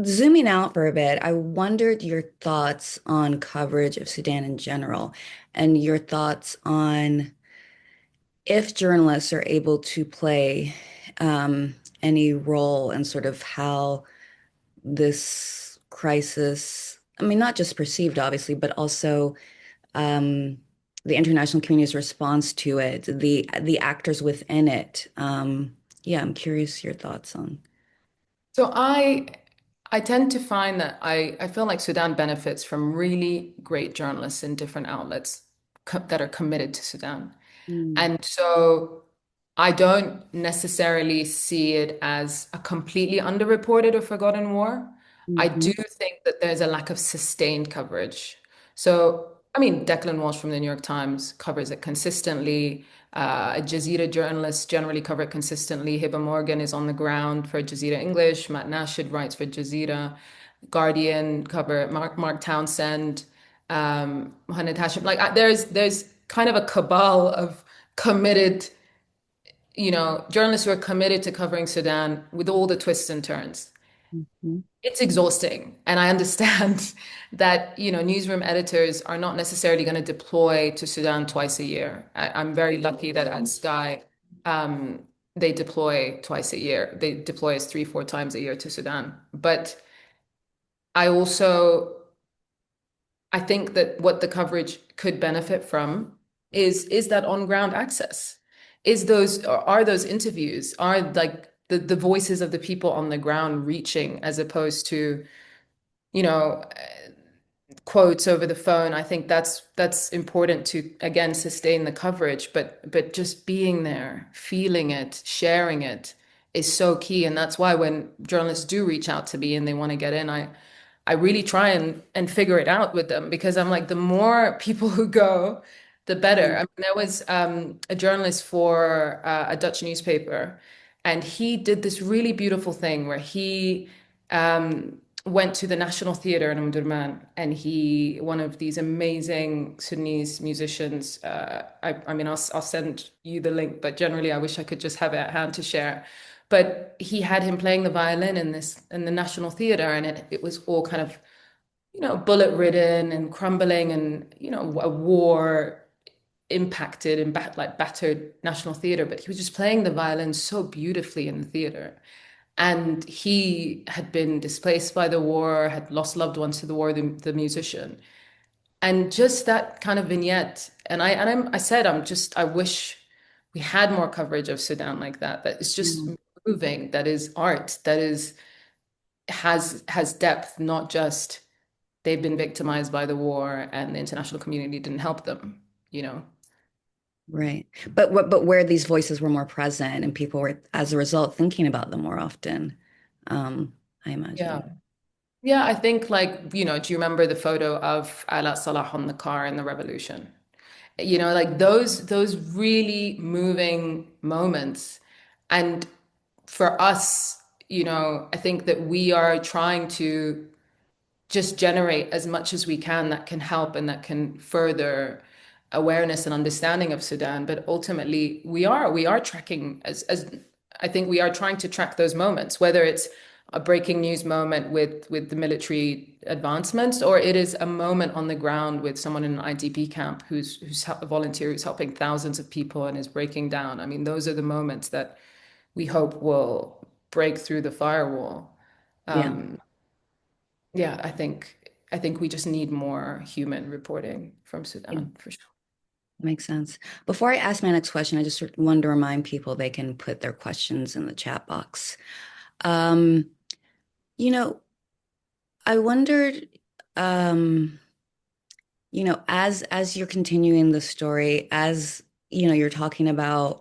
zooming out for a bit, I wondered your thoughts on coverage of Sudan in general and your thoughts on if journalists are able to play any role in sort of how this crisis, I mean, not just perceived, obviously, but also um, the international community's response to it, the actors within it. Yeah, I'm curious your thoughts on. So I tend to find that I feel like Sudan benefits from really great journalists in different outlets that are committed to Sudan. Mm, And so I don't necessarily see it as a completely underreported or forgotten war. I do mhm, think that there's a lack of sustained coverage. So, I mean, Declan Walsh from the New York Times covers it consistently. Jazeera journalists generally cover it consistently. Hiba Morgan is on the ground for Jazeera English. Matt Nashid writes for Jazeera. Guardian cover it. Mark Townsend, Mohamed Hashim. There's kind of a cabal of committed, journalists who are committed to covering Sudan with all the twists and turns. mhm. It's exhausting. And I understand that, newsroom editors are not necessarily going to deploy to Sudan twice a year. I'm very lucky that at Sky, they deploy twice a year. They deploy us 3, 4 times a year to Sudan. But I also I think that what the coverage could benefit from is that on-ground access. Are those interviews, are like the voices of the people on the ground reaching as opposed to, you know, quotes over the phone. I think that's important to again sustain the coverage, but just being there, feeling it, sharing it is so key. And that's why when journalists do reach out to me and they want to get in, I really try and figure it out with them because I'm like, the more people who go, the better. I mean, there was a journalist for a Dutch newspaper, and he did this really beautiful thing where he went to the National Theatre in Omdurman, and one of these amazing Sudanese musicians. I mean, I'll send you the link, but generally, I wish I could just have it at hand to share. But he had him playing the violin in the National Theatre, and it was all kind of, bullet ridden and crumbling, and a war impacted and battered National Theatre. But he was just playing the violin so beautifully in the theatre. And he had been displaced by the war, had lost loved ones to the war, the musician. And just that kind of vignette. I said, I wish we had more coverage of Sudan like that. That is just Yeah. moving. That is art. Has depth, not just they've been victimized by the war and the international community didn't help them, you know? Right. But where these voices were more present and people were, as a result, thinking about them more often, I Yeah. imagine. Yeah, I think like, do you remember the photo of Ala Salah on the car in the revolution? Like those really moving moments. And for us, I think that we are trying to just generate as much as we can that can help and that can further awareness and understanding of Sudan. But ultimately, we are tracking as I think we are trying to track those moments, whether it's a breaking news moment with the military advancements, or it is a moment on the ground with someone in an IDP camp who's a volunteer who's helping thousands of people and is breaking down. I mean, those are the moments that we hope will break through the firewall. Yeah, Um, yeah, I think we just need more human reporting from yeah, Sudan for sure. makes sense. Before I ask my next question, I just wanted to remind people they can put their questions in the chat box. Um, you know, I wondered, um, as you're continuing the story, as you're talking about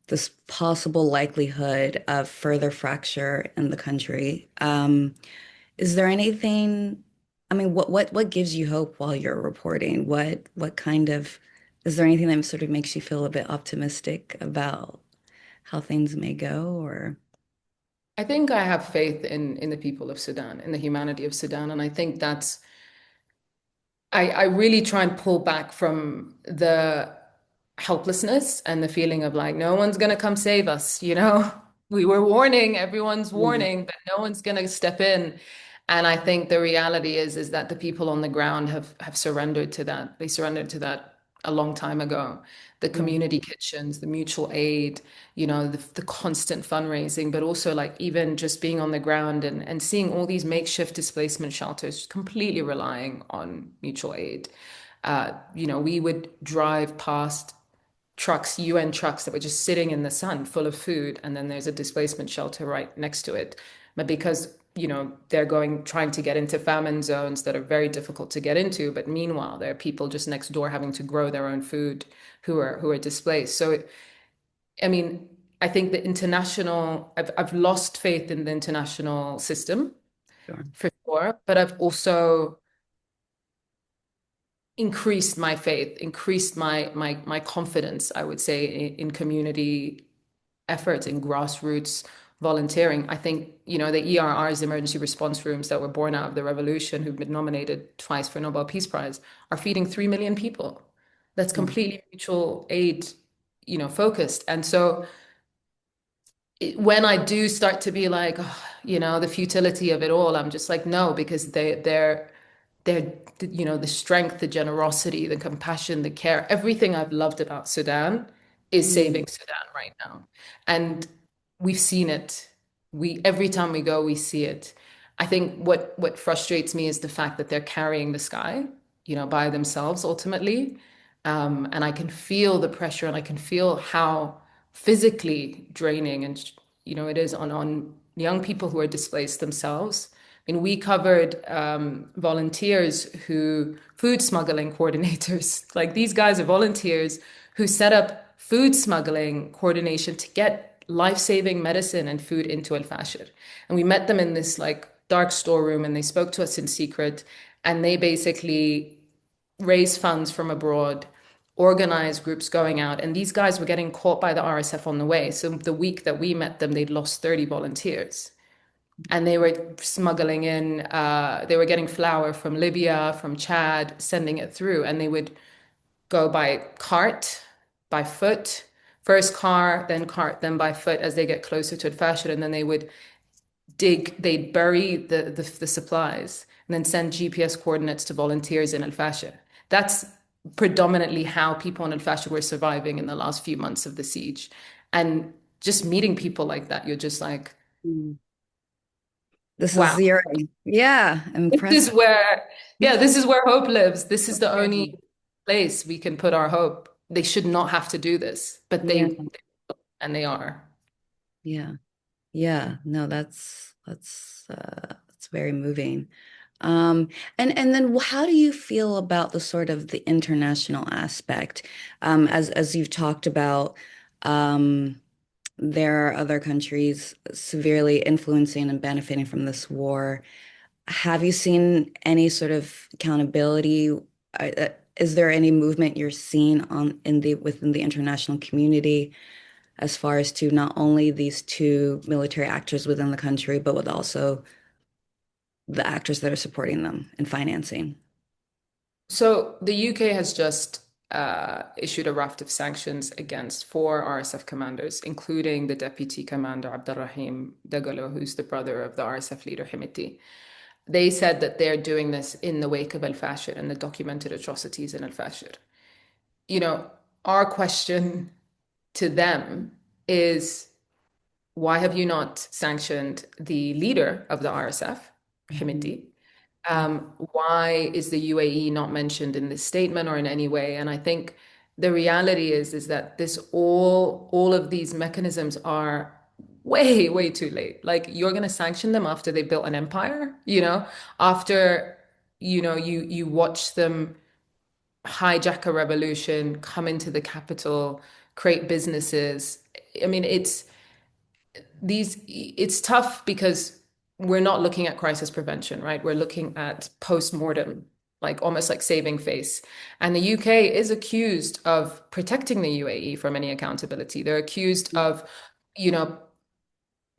this possible likelihood of further fracture in the country. Is there anything, I mean, what gives you hope while you're reporting? What kind of, is there anything that sort of makes you feel a bit optimistic about how things may go or I think I have faith in the people of Sudan, in the humanity of Sudan, and I think I really try and pull back from the helplessness and the feeling of like no one's gonna come save us. We were warning, everyone's Mm. warning, but no one's gonna step in. And I think the reality is that the people on the ground have surrendered to that. They surrendered to that a long time ago. The Mm, community kitchens, the mutual aid, the constant fundraising, but also like even just being on the ground and seeing all these makeshift displacement shelters completely relying on mutual aid. We would drive past trucks, UN trucks that were just sitting in the sun full of food, and then there's a displacement shelter right next to it. But because, they're trying to get into famine zones that are very difficult to get into, but meanwhile, there are people just next door having to grow their own food who are displaced. So, I mean, I think I've lost faith in the international system sure. for sure, but I've also increased my faith, increased my confidence, I would say, in community efforts, in grassroots volunteering. I think, the ERRs, emergency response rooms that were born out of the revolution, who've been nominated twice for Nobel Peace Prize, are feeding 3 million people. That's Wow. completely mutual aid, focused. And so when I do start to be like, oh, the futility of it all, I'm just like, no, because they're, the strength, the generosity, the compassion, the care, everything I've loved about Sudan is Mm, saving Sudan right now. And we've seen it. Every time we go, we see it. I think what frustrates me is the fact that they're carrying the sky, by themselves ultimately. And I can feel the pressure and I can feel how physically draining and it is on young people who are displaced themselves. I mean, we covered volunteers food smuggling coordinators. Like these guys are volunteers who set up food smuggling coordination to get life-saving medicine and food into Al Fashir. And we met them in this like dark storeroom and they spoke to us in secret. And they basically raise funds from abroad, organize groups going out. And these guys were getting caught by the RSF on the way. So the week that we met them, they'd lost 30 volunteers and they were smuggling in, they were getting flour from Libya, from Chad, sending it through, and they would go by cart, by foot, first car, then cart, then by foot as they get closer to Al-Fashir, and then they'd bury the supplies, and then send GPS coordinates to volunteers in Al-Fashir. That's predominantly how people in Al-Fashir were surviving in the last few months of the siege. And just meeting people like that, you're just like, mm. This is wow. zero. Yeah, This is impressive. where, yeah, this is where hope lives. This is the Okay. only place we can put our hope. They should not have to do this, but Yeah, and they are. yeah, yeah. No, that's very moving. Um, and then how do you feel about the sort of the international aspect? As you've talked about, um, there are other countries severely influencing and benefiting from this war. Have you seen any sort of accountability? Is there any movement you're seeing within the international community as far as to not only these two military actors within the country, but with also the actors that are supporting them and financing? So the UK has just issued a raft of sanctions against four RSF commanders, including the deputy commander Abdurrahim Dagalo, who's the brother of the RSF leader Himiti. They said that they're doing this in the wake of Al Fashir and the documented atrocities in Al Fashir. Our question to them is, why have you not sanctioned the leader of the RSF, Mhm. Himiti? Why is the UAE not mentioned in this statement or in any way? And I think the reality is that all of these mechanisms are way too late. Like you're going to sanction them after they built an empire, after you watch them hijack a revolution, come into the capital, create businesses. I mean, it's tough because we're not looking at crisis prevention, right? We're looking at post-mortem, like almost like saving face. And the UK is accused of protecting the UAE from any accountability. They're accused of, you know,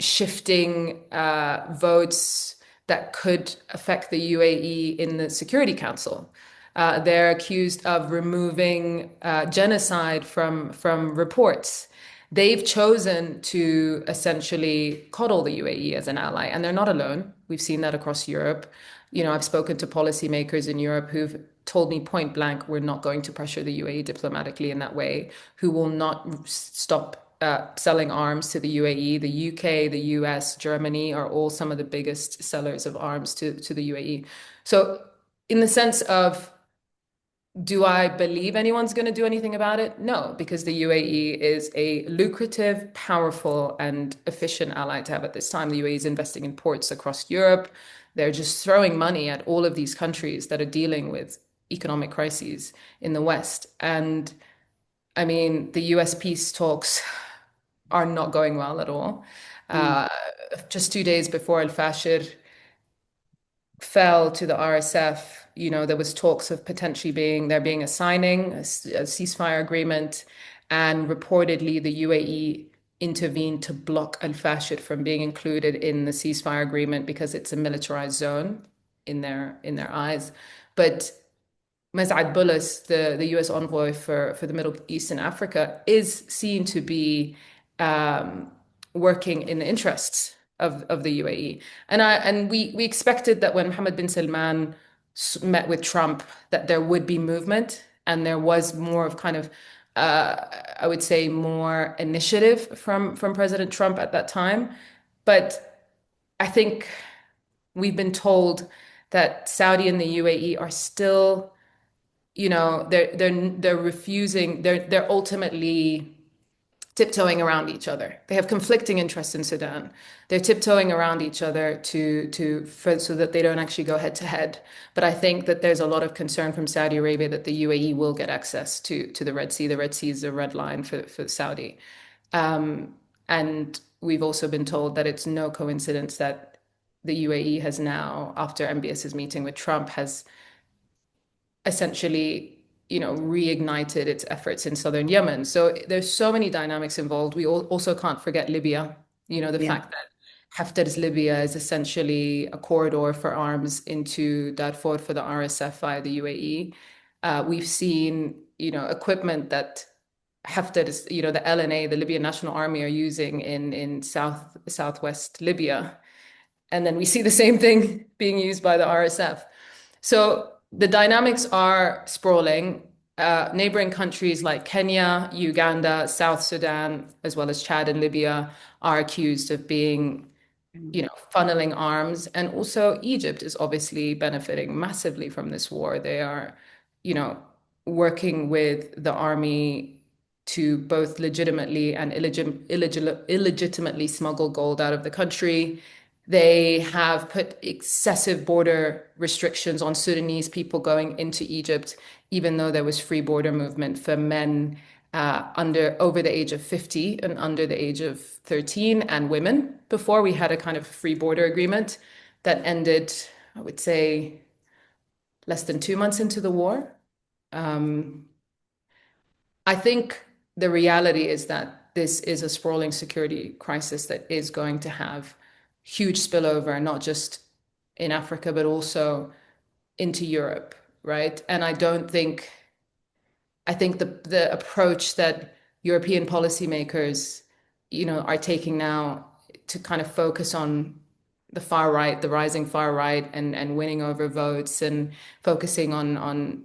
shifting votes that could affect the UAE in the Security Council. They're accused of removing genocide from reports. they've chosen to essentially coddle the UAE as an ally, and they're not alone. We've seen that across Europe. I've spoken to policymakers in Europe who've told me point blank, we're not going to pressure the UAE diplomatically in that way, who will not stop selling arms to the UAE. The UK, the US, Germany are all some of the biggest sellers of arms to the UAE. So, in the sense of, do I believe anyone's going to do anything about it? No, because the UAE is a lucrative, powerful, and efficient ally to have at this time. The UAE is investing in ports across Europe. They're just throwing money at all of these countries that are dealing with economic crises in the West. And I mean, the US peace talks are not going well at all. Mm. Uh, just 2 days before Al-Fashir fell to the RSF, there was talks of potentially there being a signing, a ceasefire agreement, and reportedly the UAE intervened to block Al-Fashir from being included in the ceasefire agreement because it's a militarized zone in their eyes. But Mas'ad Bullis, the US envoy for the Middle East and Africa, is seen to be um, working in the interests of the UAE. And we expected that when Mohammed bin Salman met with Trump, that there would be movement and there was more of kind of I would say more initiative from President Trump at that time. But I think we've been told that Saudi and the UAE are still, they're refusing, they're ultimately tiptoeing around each other. They have conflicting interests in Sudan. They're tiptoeing around each other so that they don't actually go head to head. But I think that there's a lot of concern from Saudi Arabia that the UAE will get access to the Red Sea. The Red Sea is a red line for Saudi. And we've also been told that it's no coincidence that the UAE has now, after MBS's meeting with Trump, has essentially, reignited its efforts in southern Yemen. So there's so many dynamics involved. We also can't forget Libya. The Yeah. fact that Haftar's Libya is essentially a corridor for arms into Darfur for the RSF via the UAE. We've seen, equipment that Haftar is, the LNA, the Libyan National Army, are using in southwest Libya. And then we see the same thing being used by the RSF. So the dynamics are sprawling. Neighboring countries like Kenya, Uganda, South Sudan, as well as Chad and Libya, are accused of being, funneling arms. And also Egypt is obviously benefiting massively from this war. They are, you know, working with the army to both legitimately and illegitimately smuggle gold out of the country. They have put excessive border restrictions on Sudanese people going into Egypt, even though there was free border movement for men over the age of 50 and under the age of 13, and women. Before, we had a kind of free border agreement that ended, I would say, less than 2 months into the war. Um, I think the reality is that this is a sprawling security crisis that is going to have huge spillover, not just in Africa, but also into Europe, right? And I think the approach that European policymakers, are taking now to kind of focus on the far right, the rising far right, and winning over votes and focusing on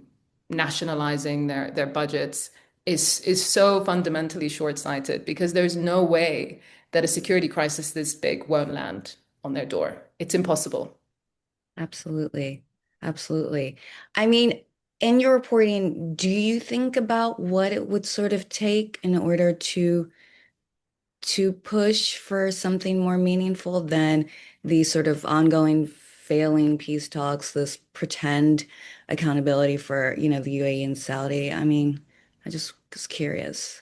nationalizing their budgets is so fundamentally short-sighted, because there's no way that a security crisis this big won't land on their door. It's impossible. Absolutely. Absolutely. I mean, in your reporting, do you think about what it would sort of take in order to push for something more meaningful than these sort of ongoing failing peace talks, this pretend accountability for, the UAE and Saudi? I mean, I just was curious.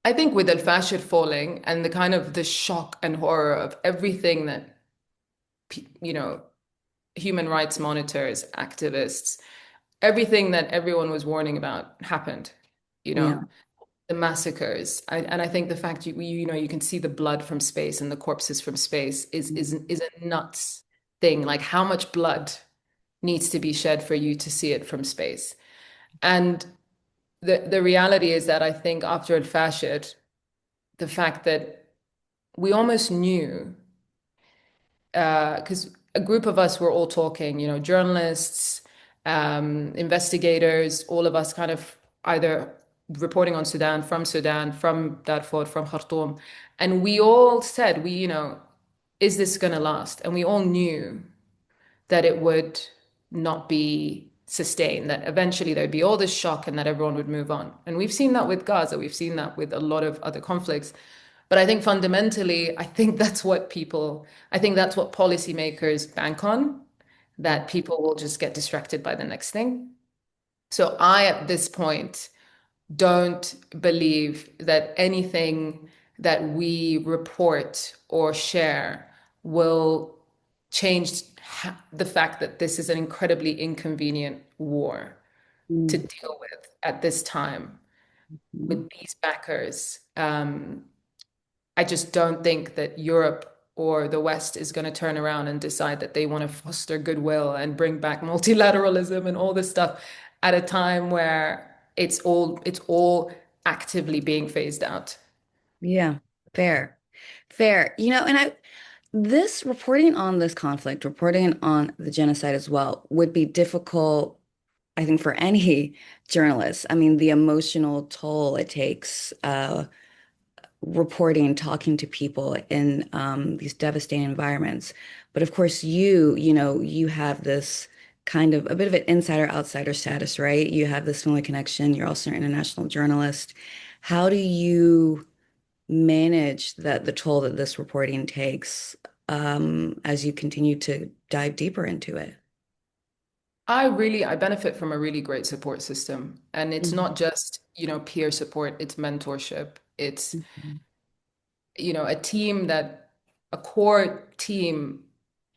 I think with Al-Fashir falling and the kind of the shock and horror of everything that, you know, human rights monitors, activists, everything that everyone was warning about happened, you Yeah. know, the massacres. And I think the fact you can see the blood from space and the corpses from space is a nuts thing. Like, how much blood needs to be shed for you to see it from space? And the reality is that I think after Al-Fashid, the fact that we almost knew, because a group of us were all talking, journalists, investigators, all of us kind of either reporting on Sudan, from Darfur, from Khartoum. And we all said, is this going to last? And we all knew that it would not be sustained, that eventually there'd be all this shock and that everyone would move on. And we've seen that with Gaza, we've seen that with a lot of other conflicts. But I think fundamentally, I think that's what policymakers bank on, that people will just get distracted by the next thing. So I, at this point, don't believe that anything that we report or share will change the fact that this is an incredibly inconvenient war to Mm. deal with at this time with these backers. I just don't think that Europe or the West is going to turn around and decide that they want to foster goodwill and bring back multilateralism and all this stuff at a time where it's all actively being phased out. Yeah, fair. Fair. And this reporting on this conflict, reporting on the genocide as well, would be difficult, I think, for any journalist. I mean, the emotional toll it takes, reporting, talking to people in these devastating environments. But of course, you have this kind of a bit of an insider outsider status, right? You have this family connection. You're also an international journalist. How do you manage the toll that this reporting takes as you continue to dive deeper into it? I benefit from a really great support system. And it's Mhm. not just, peer support, it's mentorship. It's, Mhm. a core team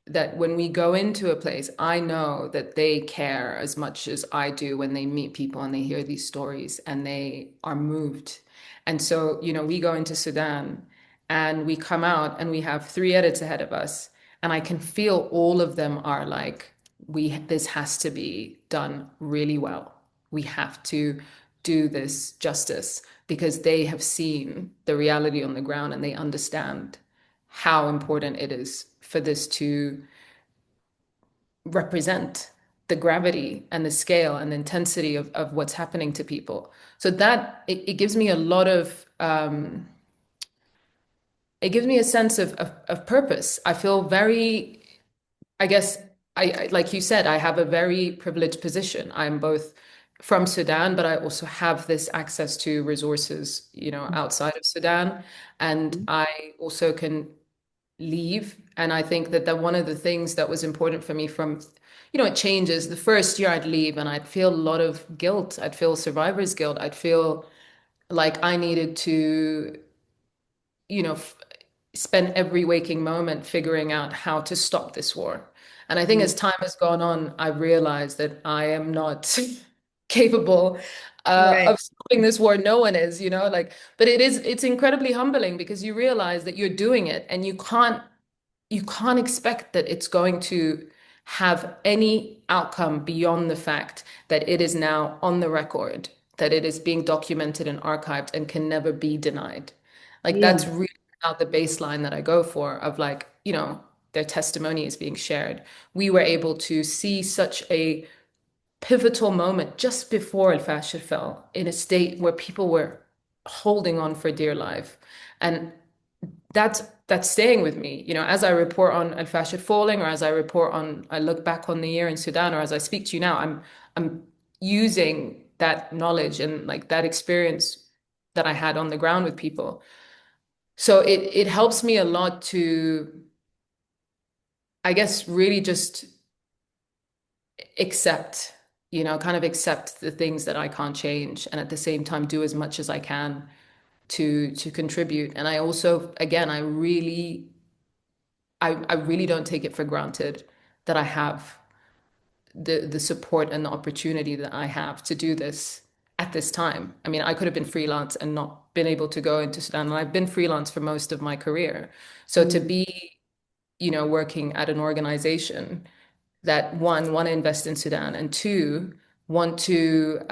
that when we go into a place, I know that they care as much as I do when they meet people and they hear these stories and they are moved. And so, we go into Sudan and we come out and we have 3 edits ahead of us. And I can feel all of them are like, this has to be done really well. We have to do this justice because they have seen the reality on the ground and they understand how important it is for this to represent the gravity and the scale and the intensity of what's happening to people. So that it gives me a lot of it gives me a sense of purpose. I feel very, I guess like you said, I have a very privileged position. I'm both from Sudan, but I also have this access to resources, outside of Sudan. And Mhm. I also can leave. And I think that one of the things that was important for me from, it changes. The first year I'd leave and I'd feel a lot of guilt. I'd feel survivor's guilt. I'd feel like I needed to, spend every waking moment figuring out how to stop this war. And I think Mhm. as time has gone on, I realized that I am not capable Right. of stopping this war. No one is, but it's incredibly humbling because you realize that you're doing it and you can't expect that it's going to have any outcome beyond the fact that it is now on the record, that it is being documented and archived and can never be denied. Like Yeah. that's really now the baseline that I go for of like, their testimony is being shared. We were able to see such a pivotal moment just before Al-Fashir fell in a state where people were holding on for dear life. And that's staying with me. As I report on Al-Fashir falling, or as I look back on the year in Sudan, or as I speak to you now, I'm using that knowledge and like that experience that I had on the ground with people. So it helps me a lot to, I guess, really just accept, kind of accept the things that I can't change, and at the same time do as much as I can to contribute. And I also, again, I really don't take it for granted that I have the support and the opportunity that I have to do this at this time. I mean, I could have been freelance and not been able to go into Sudan, and I've been freelance for most of my career. So to Mhm. be, working at an organization that one want to invest in Sudan and two want to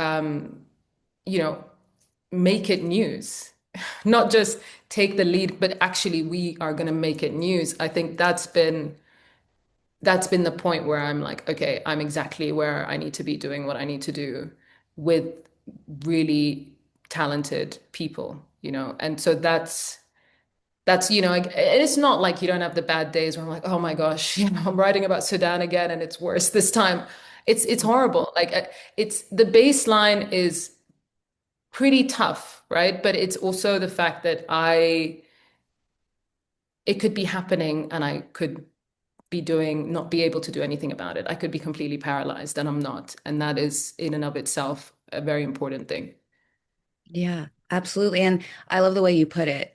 you know, make it news, not just take the lead, but actually we are going to make it news. I think that's been the point where I'm like, okay, I'm exactly where I need to be doing what I need to do with really talented people, And so that's, like, it's not like you don't have the bad days where I'm like, oh my gosh, I'm writing about Sudan again and it's worse this time. It's horrible. Like it's the baseline is pretty tough, right? But it's also the fact that it could be happening and I could not be able to do anything about it. I could be completely paralyzed and I'm not. And that is in and of itself a very important thing. Yeah, absolutely. And I love the way you put it.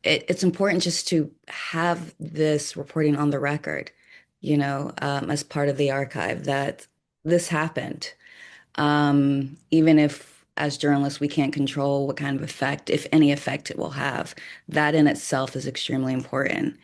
It's important just to have this reporting on the record, as part of the archive that this happened. Even if, as journalists, we can't control what kind of effect, if any effect, it will have, that in itself is extremely important.